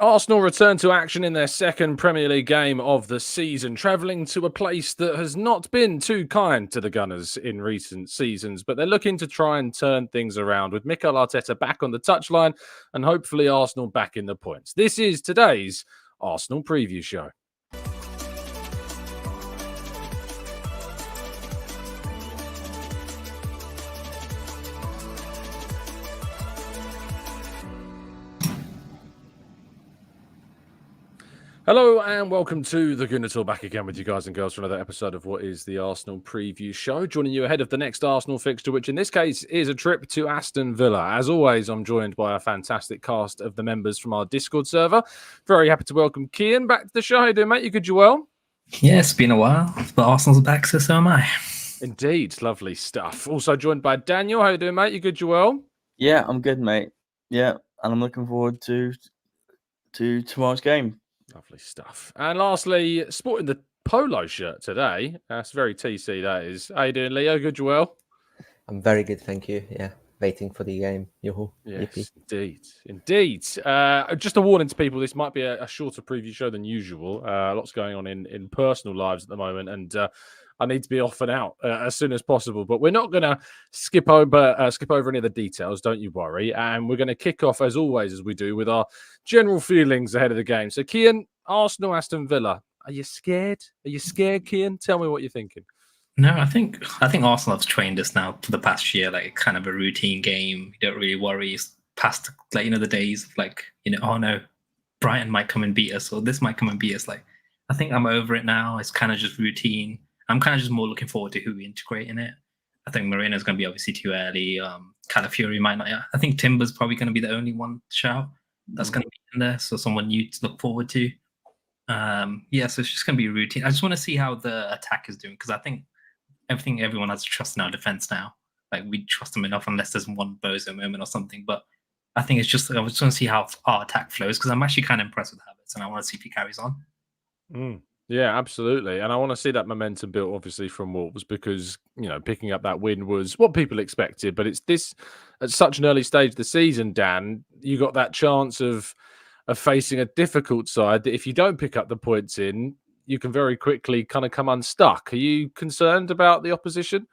Arsenal return to action in their second Premier League game of the season, travelling to a place that has not been too kind to the Gunners in recent seasons, but they're looking to try and turn things around with Mikel Arteta back on the touchline and hopefully Arsenal back in the points. This is today's Arsenal preview show. Hello and welcome to the Gooner Tour, back again with you guys and girls for another episode of what is the Arsenal preview show, joining you ahead of the next Arsenal fixture, which in this case is a trip to Aston Villa. As always, I'm joined by a fantastic cast of the members from our Discord server. Very happy to welcome Kian back to the show. How you doing, mate? You good, you well? Yeah, it's been a while, but Arsenal's back, so am I. Indeed, lovely stuff. Also joined by Daniel. How you doing, mate? You good, you well? Yeah, I'm good, mate. Yeah, and I'm looking forward to tomorrow's game. Lovely stuff. And lastly, sporting the polo shirt today. That's very TC, that is. How you doing, Leo? Good, you well? I'm very good, thank you. Yeah, waiting for the game. Yoo-hoo. Yes, indeed. Just a warning to people, this might be a shorter preview show than usual. Lots going on in personal lives at the moment, and I need to be off and out as soon as possible. But we're not going to skip over any of the details, don't you worry. And we're going to kick off, as always, as we do, with our general feelings ahead of the game. So, Kian, Arsenal, Aston Villa. Are you scared? Are you scared, Kian? Tell me what you're thinking. No, I think Arsenal have trained us now for the past year, like kind of a routine game. You don't really worry. It's past the days of oh no, Brighton might come and beat us, or this might come and beat us. Like, I think I'm over it now. It's kind of just routine. I'm kind of just more looking forward to who we integrate in it. I think Moreno's going to be obviously too early. Calafiori might not. I think Timber's probably going to be the only one to shout that's going to be in there, so someone new to look forward to. So it's just going to be a routine. I just want to see how the attack is doing, because I think everyone has trust in our defense now. Like, we trust them enough unless there's one bozo moment or something. But I think it's just, I just want to see how our attack flows, because I'm actually kind of impressed with Havertz, and I want to see if he carries on. Yeah, absolutely. And I want to see that momentum built, obviously, from Wolves, because, picking up that win was what people expected. But it's this, at such an early stage of the season, Dan, you got that chance of facing a difficult side that if you don't pick up the points in, you can very quickly kind of come unstuck. Are you concerned about the opposition?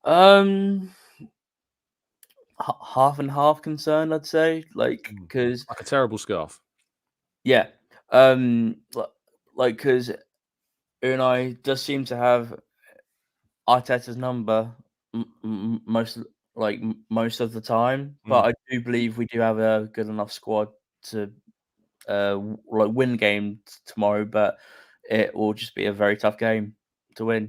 Half and half concerned, I'd say. Because like a terrible scarf. Yeah. Because Unai does seem to have Arteta's number most of the time, but I do believe we do have a good enough squad to win the game tomorrow. But it will just be a very tough game to win.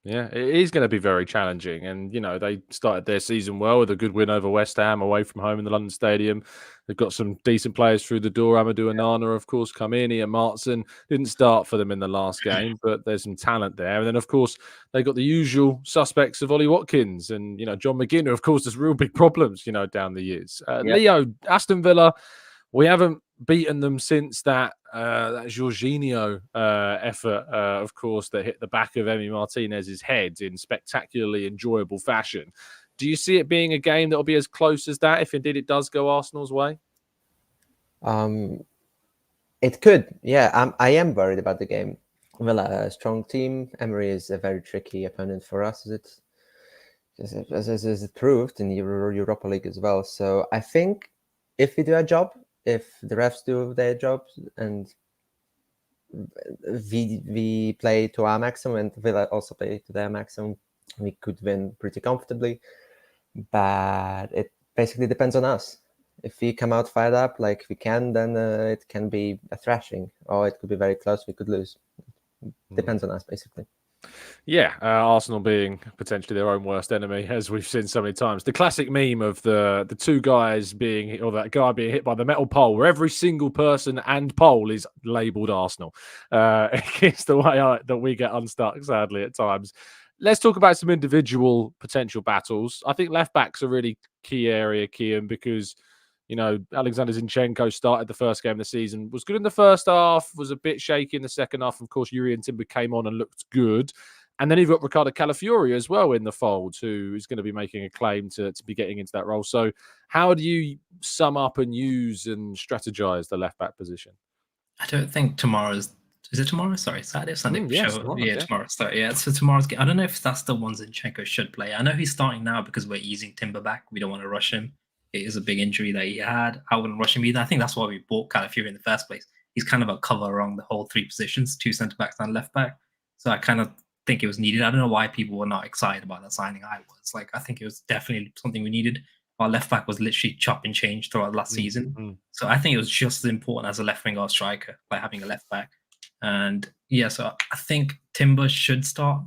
Yeah, it is going to be very challenging. And, they started their season well with a good win over West Ham away from home in the London Stadium. They've got some decent players through the door. Amadou Onana, of course, come in. Ian Martson didn't start for them in the last game, but there's some talent there. And then, of course, they got the usual suspects of Ollie Watkins and, John McGinn, who, of course, there's real big problems, down the years. Leo, Aston Villa, we haven't beaten them since that Jorginho effort, of course, that hit the back of Emi Martinez's head in spectacularly enjoyable fashion. Do you see it being a game that will be as close as that, if indeed it does go Arsenal's way? It could, yeah. I am worried about the game. Villa, a strong team. Emery is a very tricky opponent for us, as it proved in the Europa League as well. So I think if we do our job, if the refs do their jobs and we play to our maximum and Villa also play to their maximum, we could win pretty comfortably. But it basically depends on us. If we come out fired up like we can, then it can be a thrashing, or it could be very close. We could lose. Depends on us, basically. Yeah, Arsenal being potentially their own worst enemy, as we've seen so many times. The classic meme of the two guys being, or that guy being hit by the metal pole, where every single person and pole is labelled Arsenal. It's the way that we get unstuck, sadly, at times. Let's talk about some individual potential battles. I think left back's a really key area, Kian, because Alexander Zinchenko started the first game of the season, was good in the first half, was a bit shaky in the second half. Of course, Yuri and Timber came on and looked good. And then you've got Ricardo Calafiori as well in the fold, who is going to be making a claim to be getting into that role. So how do you sum up and use and strategize the left-back position? I don't think tomorrow's... Is it tomorrow? Sorry, Saturday, Sunday? Yes, show. tomorrow, Yeah, yeah. tomorrow. Sorry, yeah. So tomorrow's game. I don't know if that's the one Zinchenko should play. I know he's starting now because we're easing Timber back. We don't want to rush him. It is a big injury that he had. I wouldn't rush him either. I think that's why we bought Calafiori in the first place. He's kind of a cover along the whole three positions, 2 centre backs and left back. So I kind of think it was needed. I don't know why people were not excited about that signing. I was like, I think it was definitely something we needed. Our left back was literally chop and change throughout last season. So I think it was just as important as a left wing or striker by having a left back. And yeah, so I think Timber should start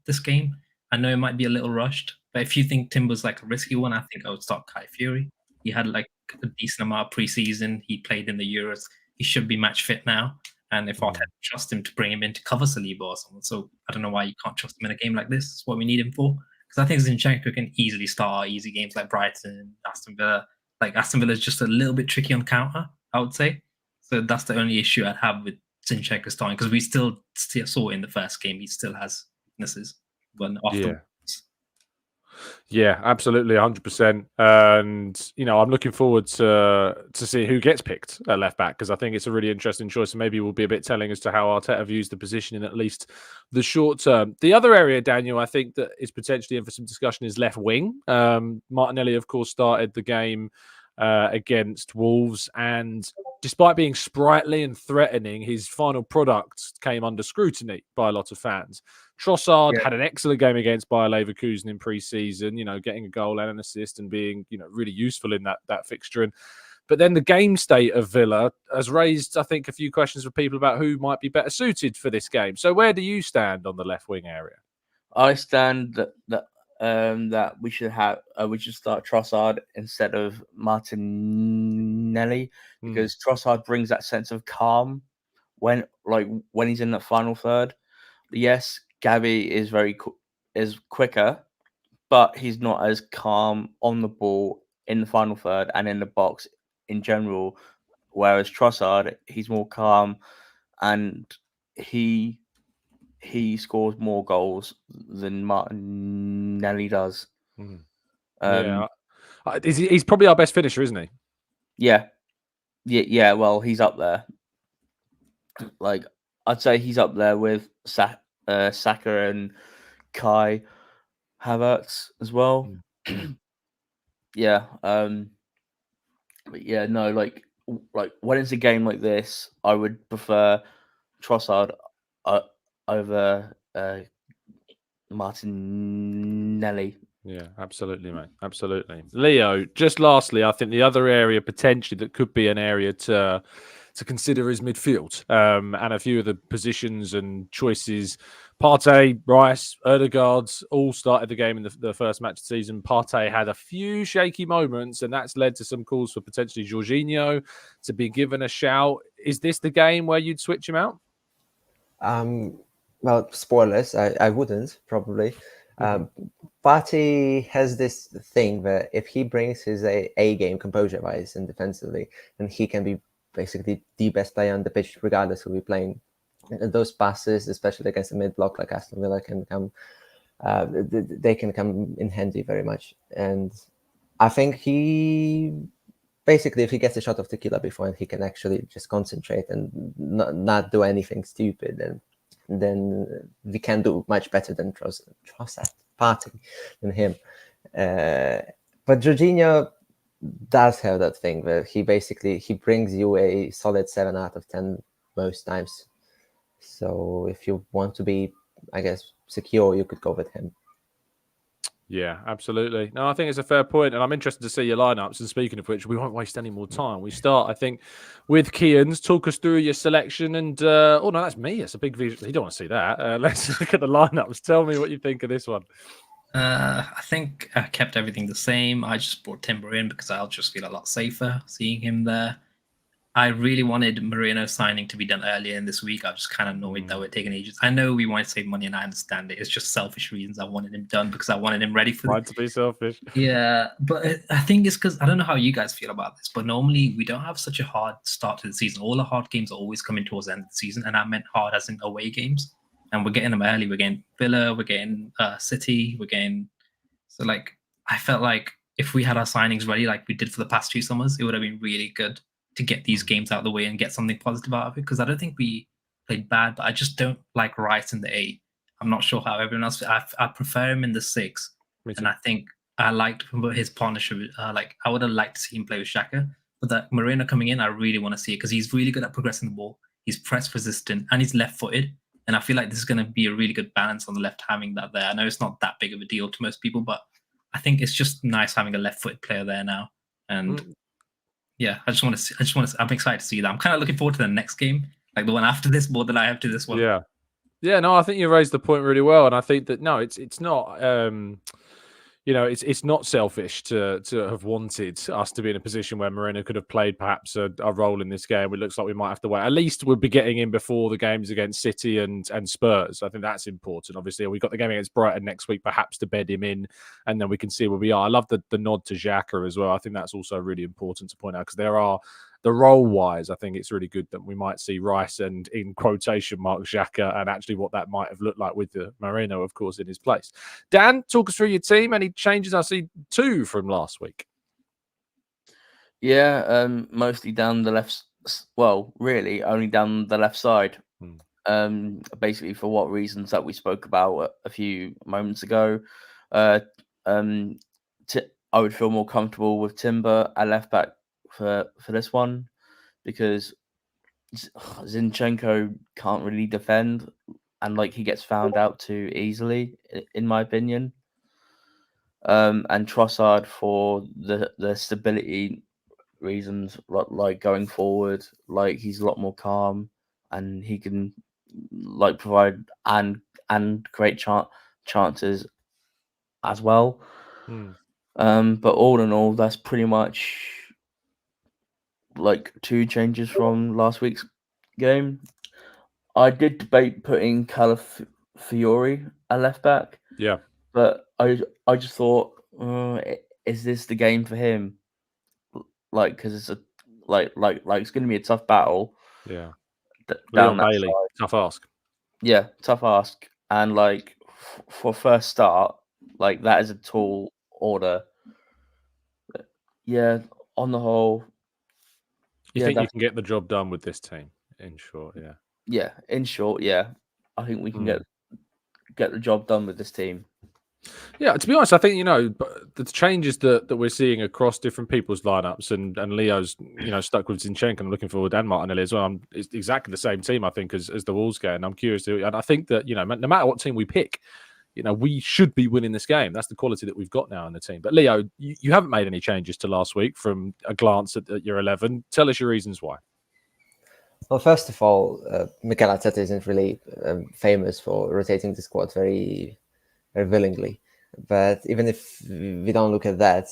this game. I know it might be a little rushed, but if you think Timber's like a risky one, I think I would start Calafiori. He had like a decent amount of preseason. He played in the Euros. He should be match fit now. And if Arteta trust him to bring him in to cover Saliba or someone, so I don't know why you can't trust him in a game like this. It's what we need him for. Because I think Zinchenko can easily start easy games like Brighton, Aston Villa. Like Aston Villa is just a little bit tricky on counter, I would say. So that's the only issue I'd have with Zinchenko starting, because we still saw in the first game he still has weaknesses. But yeah, absolutely, 100%. And I'm looking forward to see who gets picked at left back, because I think it's a really interesting choice, and maybe will be a bit telling as to how Arteta views the position in at least the short term. The other area, Daniel, I think that is potentially in for some discussion is left wing. Martinelli, of course, started the game against Wolves, and despite being sprightly and threatening, his final product came under scrutiny by a lot of fans. Trossard had an excellent game against Bayer Leverkusen in pre-season, getting a goal and an assist and being, really useful in that fixture. But then the game state of Villa has raised, I think, a few questions for people about who might be better suited for this game. So where do you stand on the left wing area? I stand that we should start Trossard instead of Martinelli, because Trossard brings that sense of calm when he's in the final third. Yes, Gabby is is quicker, but he's not as calm on the ball in the final third and in the box in general. Whereas Trossard, he's more calm, and he scores more goals than Martinelli does. He's probably our best finisher, isn't he? Yeah. Well, he's up there. Like, I'd say he's up there with Saka and Kai Havertz as well. Yeah. But yeah, no, like when it's a game like this, I would prefer Trossard over Martinelli. Yeah, absolutely, mate. Absolutely. Leo, just lastly, I think the other area potentially that could be an area to consider is midfield, and a few of the positions and choices. Partey, Rice, Ødegaard all started the game in the first match of the season. Partey had a few shaky moments, and that's led to some calls for potentially Jorginho to be given a shout. Is this the game where you'd switch him out? Well, spoilers, I wouldn't, probably. Partey has this thing that if he brings his A game composure-wise and defensively, then he can be basically the best player on the pitch, regardless who we're playing. And those passes, especially against a mid-block like Aston Villa, can come. They can come in handy very much. And I think he basically, if he gets a shot of tequila before, he can actually just concentrate and not do anything stupid, and then we can do much better than Trossard, Partey, than him. But Jorginho does have that thing where he brings you a solid 7 out of 10 most times. So if you want to be, I guess, secure, you could go with him. Yeah, absolutely. No, I think it's a fair point, and I'm interested to see your lineups. And speaking of which, we won't waste any more time. We start, I think, with Kian's. Talk us through your selection. And oh no, that's me. It's a big visual. You don't want to see that. Let's look at the lineups. Tell me what you think of this one. I think I kept everything the same. I just brought Timber in because I'll just feel a lot safer seeing him there. I really wanted Moreno's signing to be done earlier in this week. I was just kind of annoyed that we're taking ages. I know we want to save money, and I understand it. It's just selfish reasons. I wanted him done because I wanted him ready for Trying to be selfish. Yeah, but I think it's because I don't know how you guys feel about this, but normally we don't have such a hard start to the season. All the hard games are always coming towards the end of the season, and I meant hard as in away games. and we're getting them early. We're getting Villa, we're getting City, we're getting. So like, I felt like if we had our signings ready, like we did for the past 2 summers, it would have been really good to get these games out of the way and get something positive out of it. Because I don't think we played bad, but I just don't like Rice in the 8. I'm not sure how everyone else. I prefer him in the 6, and I think I liked his partnership. Like I would have liked to see him play with Xhaka, but that Moreno coming in, I really want to see it because he's really good at progressing the ball. He's press resistant and he's left-footed, and I feel like this is going to be a really good balance on the left having that there. I know it's not that big of a deal to most people, but I think it's just nice having a left-footed player there now. And yeah, I just want to. I'm excited to see that. I'm kind of looking forward to the next game, like the one after this, more than I have to this one. Yeah, no, I think you raised the point really well, and I think that no, it's not. It's not selfish to have wanted us to be in a position where Moreno could have played perhaps a role in this game. It looks like we might have to wait. At least we'll be getting in before the games against City and Spurs. I think that's important. Obviously, we've got the game against Brighton next week, perhaps to bed him in, and then we can see where we are. I love the nod to Xhaka as well. I think that's also really important to point out because there are. The role-wise, I think it's really good that we might see Rice and, in quotation marks, Xhaka, and actually what that might have looked like with the Moreno, of course, in his place. Dan, talk us through your team. Any changes? I see 2 from last week. Yeah, mostly down the left. Well, really, only down the left side. Basically, for what reasons that we spoke about a few moments ago. I would feel more comfortable with Timber at left back for this one because Zinchenko can't really defend, and like he gets found out too easily, in my opinion. And Trossard for the stability reasons, like going forward, like he's a lot more calm and he can like provide and create chances as well. But all in all, that's pretty much like 2 changes from last week's game. I did debate putting Calafiori at left back. Yeah. But I just thought, is this the game for him? Like, because it's a like it's going to be a tough battle. Yeah. Down Leon that Bailey, side. tough ask. Yeah, tough ask. And like for first start, like that is a tall order. Yeah, on the whole. You think you can get the job done with this team? In short, yeah. Yeah, in short, yeah. I think we can get the job done with this team. Yeah, to be honest, I think the changes that we're seeing across different people's lineups, and Leo's stuck with Zinchenko. I'm looking forward and Martinelli as well. It's exactly the same team, I think, as the Wolves game. I'm curious and I think that no matter what team we pick, we should be winning this game. That's the quality that we've got now in the team. But Leo, you haven't made any changes to last week from a glance at your 11. Tell us your reasons why. Well, first of all, Mikel Arteta isn't really famous for rotating the squad very willingly. But even if we don't look at that,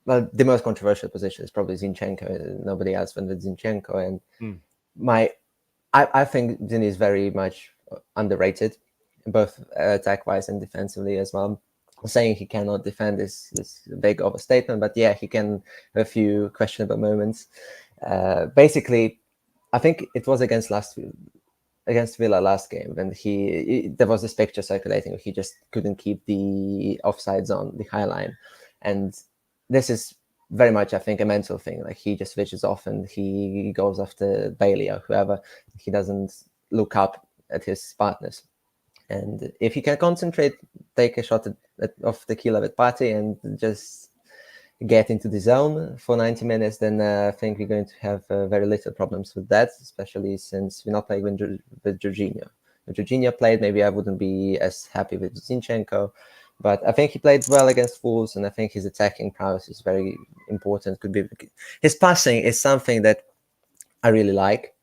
well, the most controversial position is probably Zinchenko. Nobody else went with Zinchenko. And I think Zin is very much underrated, both attack-wise and defensively as well. Saying he cannot defend is big of a statement, but yeah, he can have a few questionable moments. Basically, I think it was against Villa last game, when there was this picture circulating where he just couldn't keep the offside zone, the high line. And this is very much, I think, a mental thing. Like he just switches off and he goes after Bailey or whoever. He doesn't look up at his partners. And if he can concentrate, take a shot off the killer with Partey and just get into the zone for 90 minutes, then I think we're going to have very little problems with that, especially since we're not playing with Jorginho. If Jorginho played, maybe I wouldn't be as happy with Zinchenko, but I think he played well against Wolves, and I think his attacking prowess is very important. His passing is something that I really like,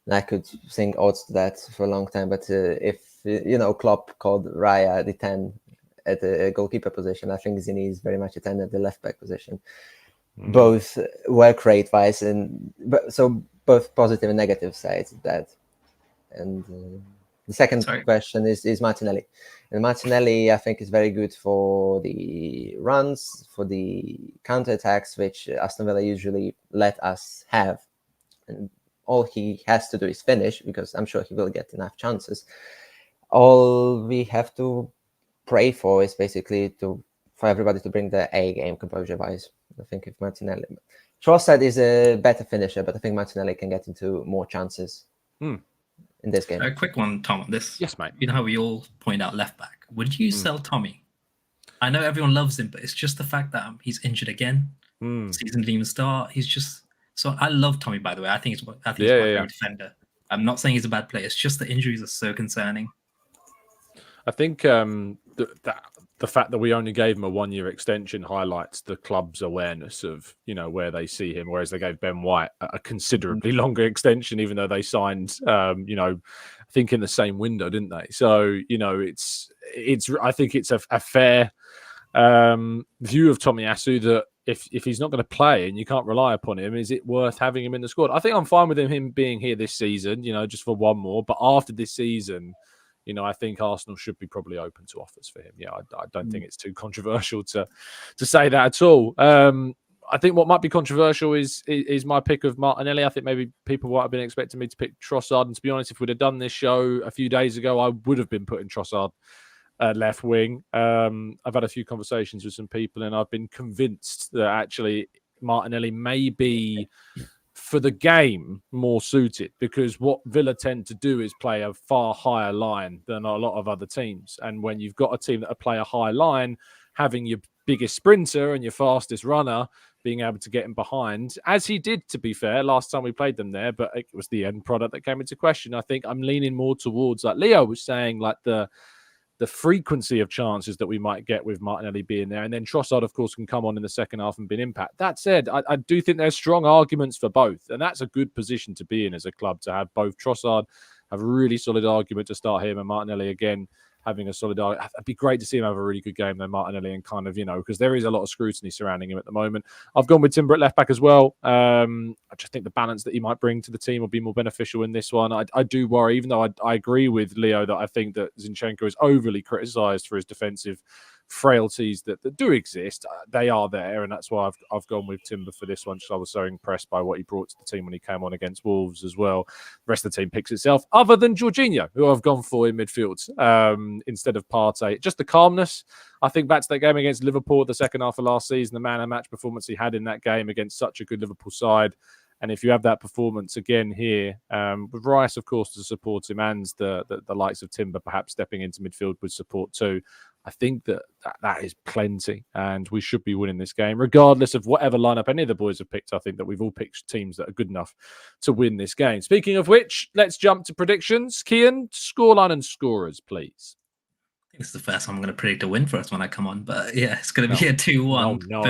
and I could sing odds to that for a long time, but if Klopp called Raya the 10 at the goalkeeper position, I think Zini is very much a 10 at the left back position. Both work rate wise, so both positive and negative sides of that. And the second question is Martinelli. And Martinelli, I think, is very good for the runs, for the counterattacks, which Aston Villa usually let us have. And all he has to do is finish, because I'm sure he will get enough chances. All we have to pray for is basically for everybody to bring the A game composure-wise. I think if Martinelli... Trossard is a better finisher, but I think Martinelli can get into more chances in this game. A quick one, Tom, on this. Yes, mate. You know how we all point out left back. Would you sell Tommy? I know everyone loves him, but it's just the fact that he's injured again. Season didn't even start. He's just... So I love Tommy, by the way. I think he's my favorite defender. I'm not saying he's a bad player. It's just the injuries are so concerning. I think the fact that we only gave him a 1-year extension highlights the club's awareness of, where they see him, whereas they gave Ben White a considerably longer extension, even though they signed, I think in the same window, didn't they? So, I think it's a fair view of Tomiyasu that if he's not going to play and you can't rely upon him, is it worth having him in the squad? I think I'm fine with him being here this season, just for one more. But after this season, I think Arsenal should be probably open to offers for him. Yeah, I don't think it's too controversial to say that at all. I think what might be controversial is my pick of Martinelli. I think maybe people might have been expecting me to pick Trossard. And to be honest, if we'd have done this show a few days ago, I would have been putting Trossard left wing. I've had a few conversations with some people, and I've been convinced that actually Martinelli may be, for the game, more suited, because what Villa tend to do is play a far higher line than a lot of other teams. And when you've got a team that play a high line, having your biggest sprinter and your fastest runner being able to get him behind, as he did, to be fair, last time we played them there, but it was the end product that came into question. I think I'm leaning more towards, like Leo was saying, like the frequency of chances that we might get with Martinelli being there. And then Trossard, of course, can come on in the second half and be an impact. That said, I do think there's strong arguments for both. And that's a good position to be in as a club, to have both. Trossard have a really solid argument to start him, and Martinelli, again, having a solid argument. It'd be great to see him have a really good game, though, Martinelli, and kind of, because there is a lot of scrutiny surrounding him at the moment. I've gone with Timber at left back as well. I just think the balance that he might bring to the team will be more beneficial in this one. I do worry, even though I agree with Leo that I think that Zinchenko is overly criticised for his defensive frailties that do exist. They are there, and that's why I've gone with Timber for this one, because I was so impressed by what he brought to the team when he came on against Wolves as well. The rest of the team picks itself, other than Jorginho, who I've gone for in midfield instead of Partey. Just the calmness. I think back to that game against Liverpool, the second half of last season, the man of match performance he had in that game against such a good Liverpool side. And if you have that performance again here, with Rice, of course, to support him, and the likes of Timber perhaps stepping into midfield with support too, I think that is plenty, and we should be winning this game, regardless of whatever lineup any of the boys have picked. I think that we've all picked teams that are good enough to win this game. Speaking of which, let's jump to predictions. Kian, scoreline and scorers, please. I think this is the first time I'm going to predict a win for us when I come on, but yeah, it's going to be a 2-1. No.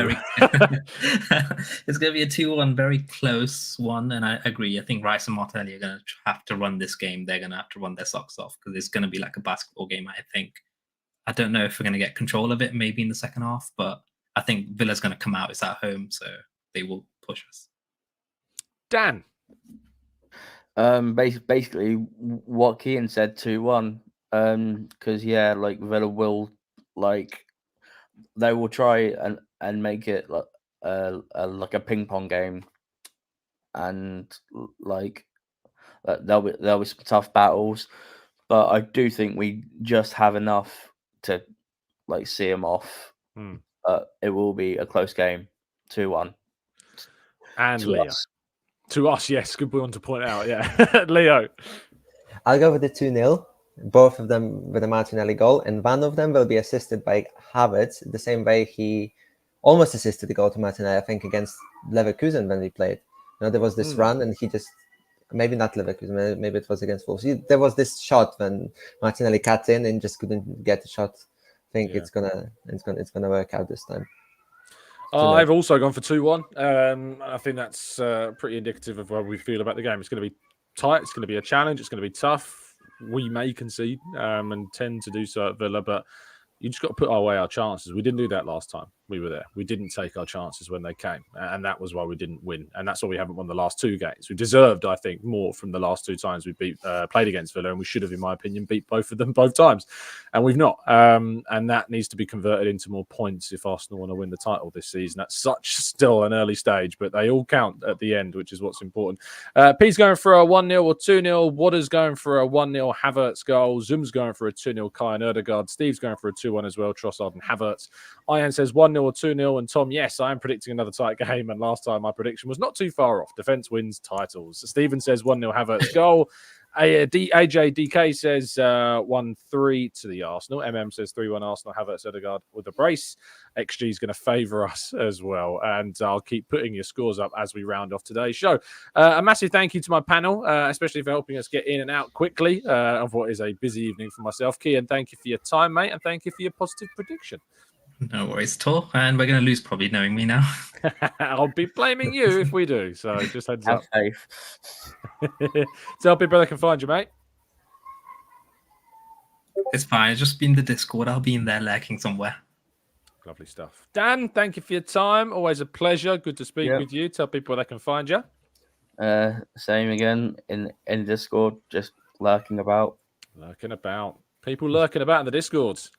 It's going to be a 2-1, very close one, and I agree. I think Rice and Martinelli are going to have to run this game. They're going to have to run their socks off, because it's going to be like a basketball game, I think. I don't know if we're going to get control of it maybe in the second half, but I think Villa's going to come out. It's at home, so they will push us. Dan? Basically, what Kian said, 2-1. Because Villa will, they will try and make it like a ping pong game, and there'll be some tough battles, but I do think we just have enough to see him off. It will be a close game, 2-1. And to Leo. To us, yes. Good one to point out, yeah. Leo. I'll go with the 2-0. Both of them with a Martinelli goal, and one of them will be assisted by Havertz, the same way he almost assisted the goal to Martinelli, I think, against Leverkusen when we played. There was this run, and he just, maybe not Leverkusen, maybe it was against Wolves. There was this shot when Martinelli cut in and just couldn't get the shot. I think it's gonna work out this time. I've also gone for 2-1. I think that's pretty indicative of how we feel about the game. It's going to be tight. It's going to be a challenge. It's going to be tough. We may concede and tend to do so at Villa, but you just got to put away our chances. We didn't do that last time. We were there. We didn't take our chances when they came, and that was why we didn't win. And that's why we haven't won the last 2 games. We deserved, I think, more from the last 2 times we played against Villa, and we should have, in my opinion, beat both of them both times, and we've not. And that needs to be converted into more points if Arsenal want to win the title this season. That's still an early stage, but they all count at the end, which is what's important. P's going for a 1-0 or 2-0. Waters going for a 1-0 Havertz goal. Zoom's going for a 2-0 Kai and Erdegaard. Steve's going for a 2-1 as well. Trossard and Havertz. Ian says 1-0 or 2-0. And Tom, yes, I am predicting another tight game. And last time my prediction was not too far off. Defense wins titles. Stephen says 1-0 Havertz goal. AJ DK says 1-3 to the Arsenal. MM says 3-1 Arsenal. Havertz Ødegaard with a brace. XG is going to favour us as well. And I'll keep putting your scores up as we round off today's show. A massive thank you to my panel, especially for helping us get in and out quickly of what is a busy evening for myself. Kian, thank you for your time, mate. And thank you for your positive prediction. No worries at all. And we're going to lose probably, knowing me now. I'll be blaming you if we do. So just heads up. Have faith. Tell people they can find you, mate. It's fine. It's just been the Discord. I'll be in there lurking somewhere. Lovely stuff. Dan, thank you for your time. Always a pleasure. Good to speak with you. Tell people where they can find you. Same again in Discord, just lurking about. Lurking about. People lurking about in the Discords,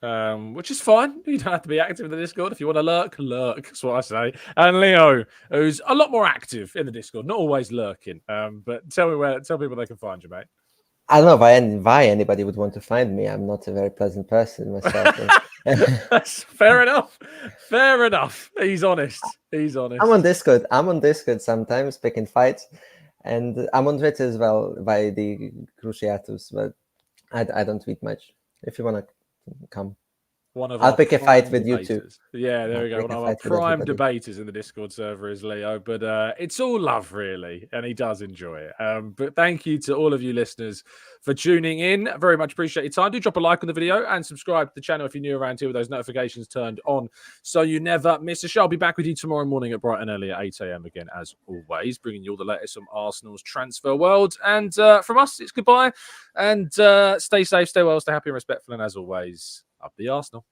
which is fine. You don't have to be active in the Discord. If you want to lurk. That's what I say. And Leo, who's a lot more active in the Discord, not always lurking. But tell people they can find you, mate. I don't know why anybody would want to find me. I'm not a very pleasant person myself. That's fair enough. Fair enough. He's honest. I'm on Discord sometimes, picking fights. And I'm on Twitter as well by the Cruciatus, but I don't tweet much. If you want to come, I'll pick a fight with you too. Yeah, there we go. One of our prime debaters in the Discord server is Leo, but it's all love, really, and he does enjoy it. But thank you to all of you listeners for tuning in. Very much appreciate your time. Do drop a like on the video and subscribe to the channel if you're new around here with those notifications turned on so you never miss a show. I'll be back with you tomorrow morning at bright and early at 8 a.m. again, as always, bringing you all the latest from Arsenal's transfer world. And from us, it's goodbye. And stay safe, stay well, stay happy and respectful. And as always, up the Arsenal.